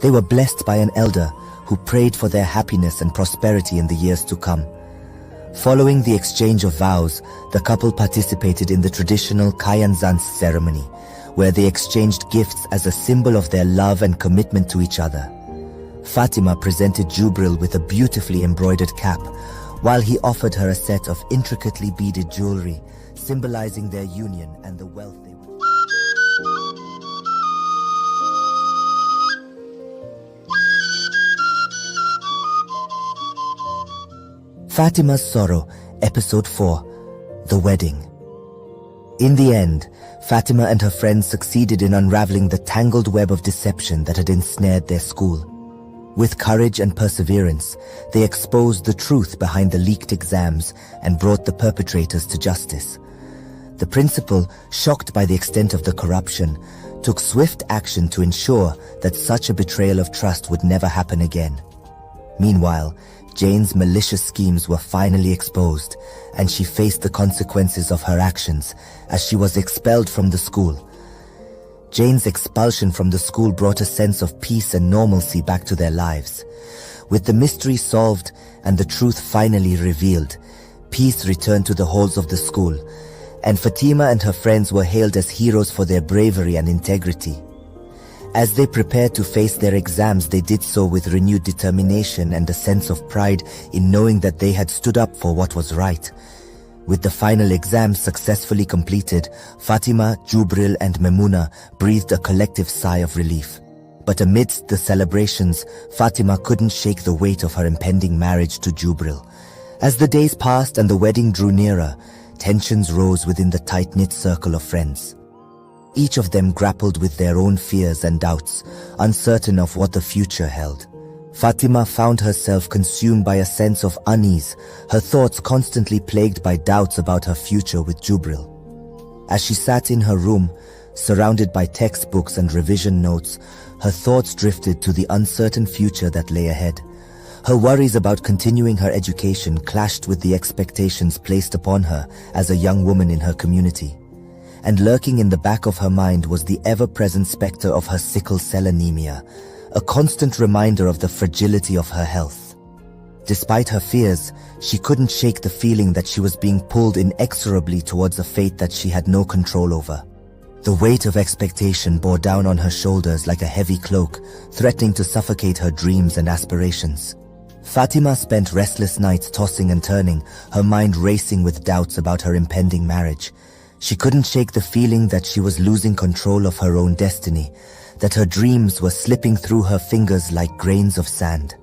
They were blessed by an elder who prayed for their happiness and prosperity in the years to come. Following the exchange of vows, the couple participated in the traditional Kayanzans ceremony, where they exchanged gifts as a symbol of their love and commitment to each other. Fatimah presented Jubril with a beautifully embroidered cap, while he offered her a set of intricately beaded jewelry, symbolizing their union and the wealth they would. Fatimah's Sorrow, Episode 4, The Wedding. In the end, Fatimah and her friends succeeded in unraveling the tangled web of deception that had ensnared their school. With courage and perseverance, they exposed the truth behind the leaked exams and brought the perpetrators to justice. The principal, shocked by the extent of the corruption, took swift action to ensure that such a betrayal of trust would never happen again. Meanwhile, Jane's malicious schemes were finally exposed, and she faced the consequences of her actions as she was expelled from the school. Jane's expulsion from the school brought a sense of peace and normalcy back to their lives. With the mystery solved and the truth finally revealed, peace returned to the halls of the school, and Fatimah and her friends were hailed as heroes for their bravery and integrity. As they prepared to face their exams, they did so with renewed determination and a sense of pride in knowing that they had stood up for what was right. With the final exams successfully completed, Fatimah, Jubril and Memuna breathed a collective sigh of relief. But amidst the celebrations, Fatimah couldn't shake the weight of her impending marriage to Jubril. As the days passed and the wedding drew nearer, tensions rose within the tight-knit circle of friends. Each of them grappled with their own fears and doubts, uncertain of what the future held. Fatimah found herself consumed by a sense of unease, her thoughts constantly plagued by doubts about her future with Jubril. As she sat in her room, surrounded by textbooks and revision notes, her thoughts drifted to the uncertain future that lay ahead. Her worries about continuing her education clashed with the expectations placed upon her as a young woman in her community. And lurking in the back of her mind was the ever-present specter of her sickle cell anemia, a constant reminder of the fragility of her health. Despite her fears, she couldn't shake the feeling that she was being pulled inexorably towards a fate that she had no control over. The weight of expectation bore down on her shoulders like a heavy cloak, threatening to suffocate her dreams and aspirations. Fatimah spent restless nights tossing and turning, her mind racing with doubts about her impending marriage. She couldn't shake the feeling that she was losing control of her own destiny, that her dreams were slipping through her fingers like grains of sand.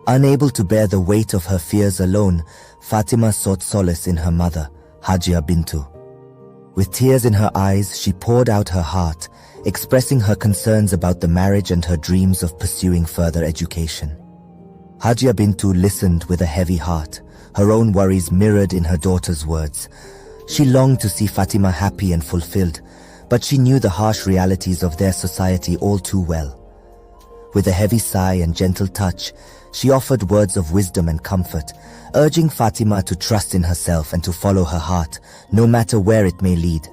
Unable to bear the weight of her fears alone, Fatimah sought solace in her mother, Hajia Bintu. With tears in her eyes, she poured out her heart, expressing her concerns about the marriage and her dreams of pursuing further education. Hajia Bintu listened with a heavy heart, her own worries mirrored in her daughter's words. She longed to see Fatimah happy and fulfilled, but she knew the harsh realities of their society all too well. With a heavy sigh and gentle touch, she offered words of wisdom and comfort, urging Fatimah to trust in herself and to follow her heart, no matter where it may lead.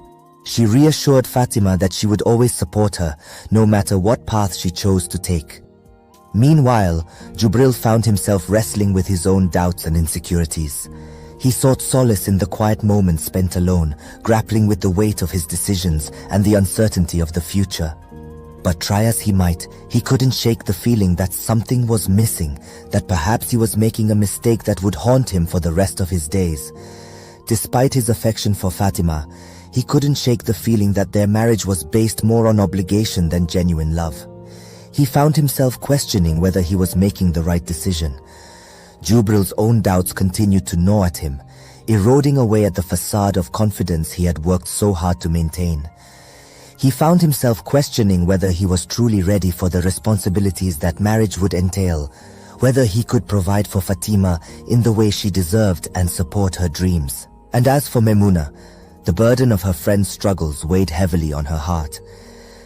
She reassured Fatimah that she would always support her, no matter what path she chose to take. Meanwhile, Jubril found himself wrestling with his own doubts and insecurities. He sought solace in the quiet moments spent alone, grappling with the weight of his decisions and the uncertainty of the future. But try as he might, he couldn't shake the feeling that something was missing, that perhaps he was making a mistake that would haunt him for the rest of his days. Despite his affection for Fatimah, he couldn't shake the feeling that their marriage was based more on obligation than genuine love. He found himself questioning whether he was making the right decision. Jubril's own doubts continued to gnaw at him, eroding away at the facade of confidence he had worked so hard to maintain. He found himself questioning whether he was truly ready for the responsibilities that marriage would entail, whether he could provide for Fatimah in the way she deserved and support her dreams. And as for Memuna, the burden of her friends' struggles weighed heavily on her heart.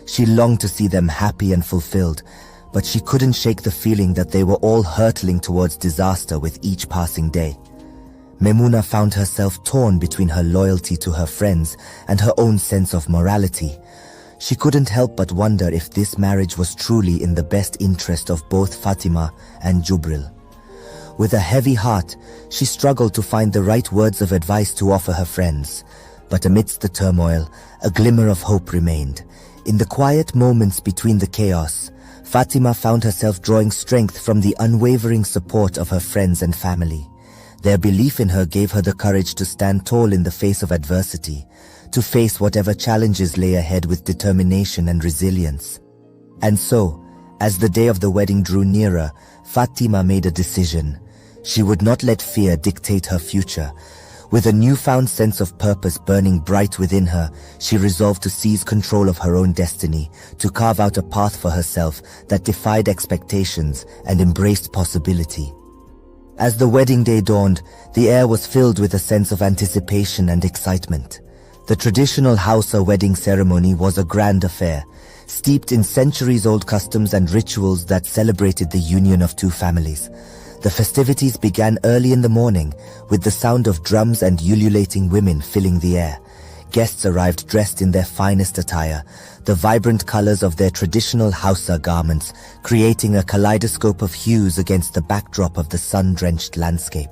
She longed to see them happy and fulfilled, but she couldn't shake the feeling that they were all hurtling towards disaster with each passing day. Memuna found herself torn between her loyalty to her friends and her own sense of morality. she couldn't help but wonder if this marriage was truly in the best interest of both Fatimah and Jubril. With a heavy heart, she struggled to find the right words of advice to offer her friends. But amidst the turmoil, a glimmer of hope remained. In the quiet moments between the chaos, Fatimah found herself drawing strength from the unwavering support of her friends and family. Their belief in her gave her the courage to stand tall in the face of adversity, to face whatever challenges lay ahead with determination and resilience. And so, as the day of the wedding drew nearer, Fatimah made a decision. She would not let fear dictate her future. With a newfound sense of purpose burning bright within her, she resolved to seize control of her own destiny, to carve out a path for herself that defied expectations and embraced possibility. As the wedding day dawned, the air was filled with a sense of anticipation and excitement. The traditional Hausa wedding ceremony was a grand affair, steeped in centuries-old customs and rituals that celebrated the union of two families. The festivities began early in the morning, with the sound of drums and ululating women filling the air. Guests arrived dressed in their finest attire, the vibrant colors of their traditional Hausa garments creating a kaleidoscope of hues against the backdrop of the sun-drenched landscape.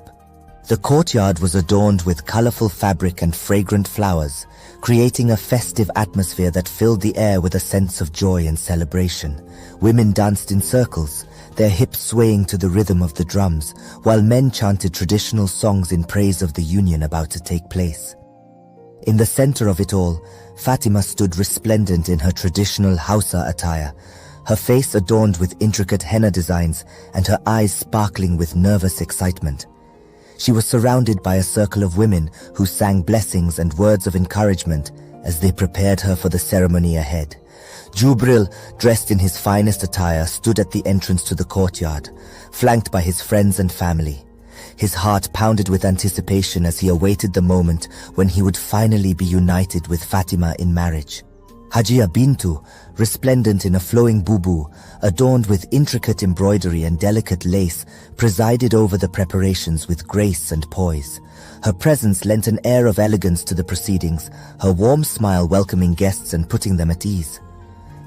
The courtyard was adorned with colorful fabric and fragrant flowers, creating a festive atmosphere that filled the air with a sense of joy and celebration. Women danced in circles, their hips swaying to the rhythm of the drums, while men chanted traditional songs in praise of the union about to take place. In the center of it all, Fatimah stood resplendent in her traditional Hausa attire, her face adorned with intricate henna designs and her eyes sparkling with nervous excitement. She was surrounded by a circle of women who sang blessings and words of encouragement as they prepared her for the ceremony ahead. Jubril, dressed in his finest attire, stood at the entrance to the courtyard, flanked by his friends and family. His heart pounded with anticipation as he awaited the moment when he would finally be united with Fatimah in marriage. Hajia Bintu, resplendent in a flowing bubu, adorned with intricate embroidery and delicate lace, presided over the preparations with grace and poise. Her presence lent an air of elegance to the proceedings, her warm smile welcoming guests and putting them at ease.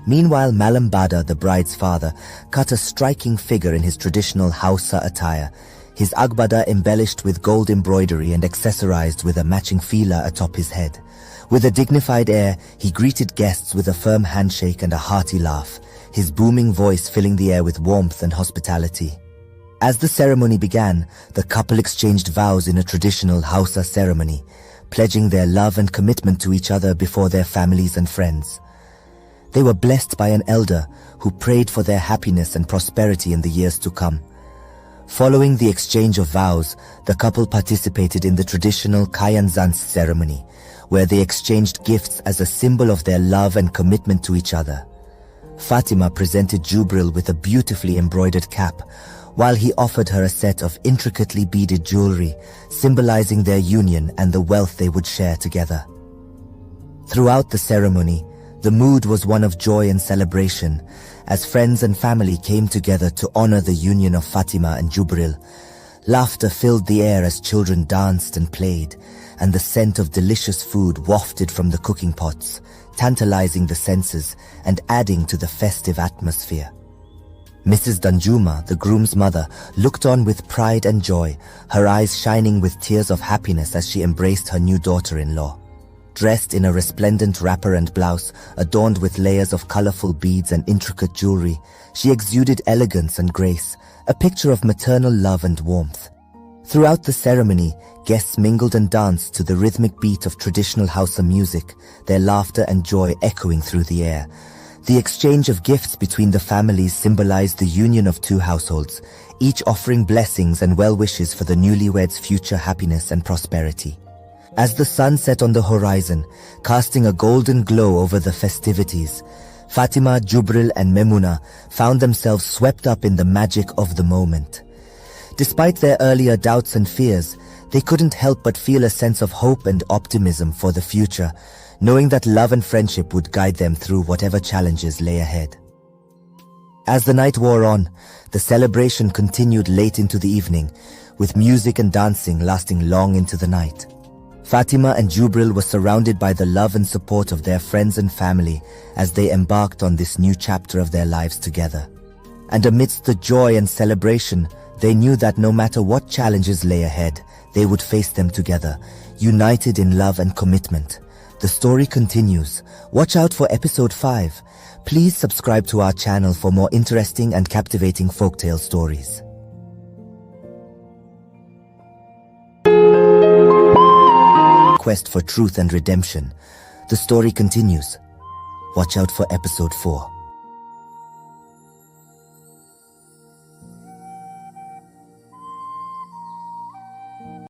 Meanwhile, Malam Bada, the bride's father, cut a striking figure in his traditional Hausa attire, his agbada embellished with gold embroidery and accessorized with a matching fila atop his head. With a dignified air, he greeted guests with a firm handshake and a hearty laugh, his booming voice filling the air with warmth and hospitality. As the ceremony began, the couple exchanged vows in a traditional Hausa ceremony, pledging their love and commitment to each other before their families and friends. They were blessed by an elder who prayed for their happiness and prosperity in the years to come. Following the exchange of vows, the couple participated in the traditional Kayanzans ceremony, where they exchanged gifts as a symbol of their love and commitment to each other. Fatimah presented Jubril with a beautifully embroidered cap, while he offered her a set of intricately beaded jewelry, symbolizing their union and the wealth they would share together. Throughout the ceremony, the mood was one of joy and celebration, as friends and family came together to honor the union of Fatimah and Jubril. Laughter filled the air as children danced and played, and the scent of delicious food wafted from the cooking pots, tantalizing the senses and adding to the festive atmosphere. Mrs. Danjuma, the groom's mother, looked on with pride and joy, her eyes shining with tears of happiness as she embraced her new daughter-in-law. Dressed in a resplendent wrapper and blouse, adorned with layers of colorful beads and intricate jewelry, she exuded elegance and grace, a picture of maternal love and warmth. Throughout the ceremony, guests mingled and danced to the rhythmic beat of traditional Hausa music, their laughter and joy echoing through the air. The exchange of gifts between the families symbolized the union of two households, each offering blessings and well wishes for the newlyweds' future happiness and prosperity. As the sun set on the horizon, casting a golden glow over the festivities, Fatimah, Jubril and Memuna found themselves swept up in the magic of the moment. Despite their earlier doubts and fears, they couldn't help but feel a sense of hope and optimism for the future, knowing that love and friendship would guide them through whatever challenges lay ahead. As the night wore on, the celebration continued late into the evening, with music and dancing lasting long into the night. Fatimah and Jubril were surrounded by the love and support of their friends and family as they embarked on this new chapter of their lives together. And amidst the joy and celebration, they knew that no matter what challenges lay ahead, they would face them together, united in love and commitment. The story continues. Watch out for episode 5. Please subscribe to our channel for more interesting and captivating folktale stories. Quest for truth and redemption. The story continues. Watch out for episode 4.